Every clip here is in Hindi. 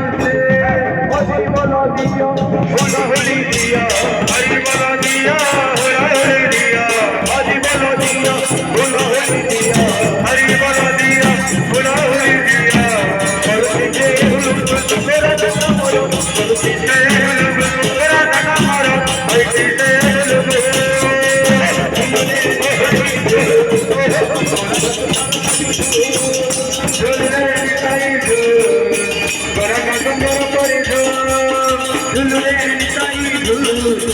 हरि बोलो दिया होला होली दिया हरि बोलो दिया होला होली दिया हरि बोलो दिया होला होली दिया हरि बोलो दिया होला होली दिया करुणी के हुलुल मेरा जन्म मोरो करुणी के हुलुल मेरा जन्म मोरो ऐसी ते हुलुल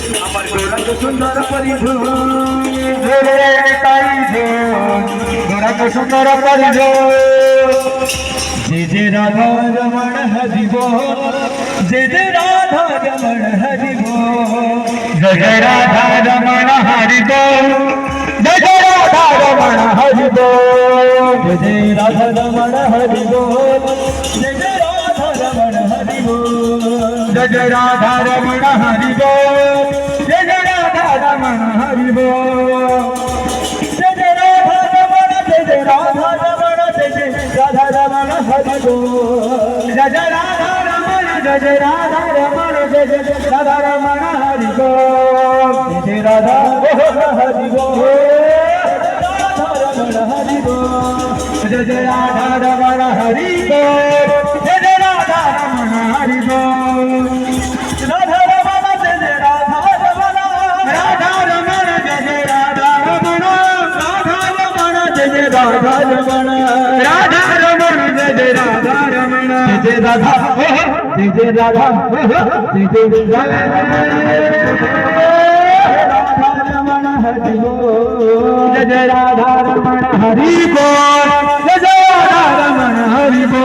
सुंदर परिधो सुंदर परिधो जे राधा रमण हरिबो जे राधा रमण हरिबो जय राधा रमण हरिबो जय राधा रमण हरिबो जय राधा रमण हरिबो जय राधा रमण हरिबो जय राधा रमण हरिबो जय राधा रमण हरिबो जय राधा रमण जय राधा रमण जय राधा रमण हरिबो जय राधा रमण जय राधा रमण जय राधा रमण हरिबो जय राधा हरिबो राधा रमण हरिबो जय राधा रमण हरिबो जय राधा रमण हरिबो राधा रमण जय राधा रमण राधा रमण जय राधा रमण राधा रमण जय राधा रमण राधा रमण जय राधा रमण जय राधा जय राधा जय राधा रमण हरिबो जय राधा रमण हरिबो जय राधा रमण हरिबो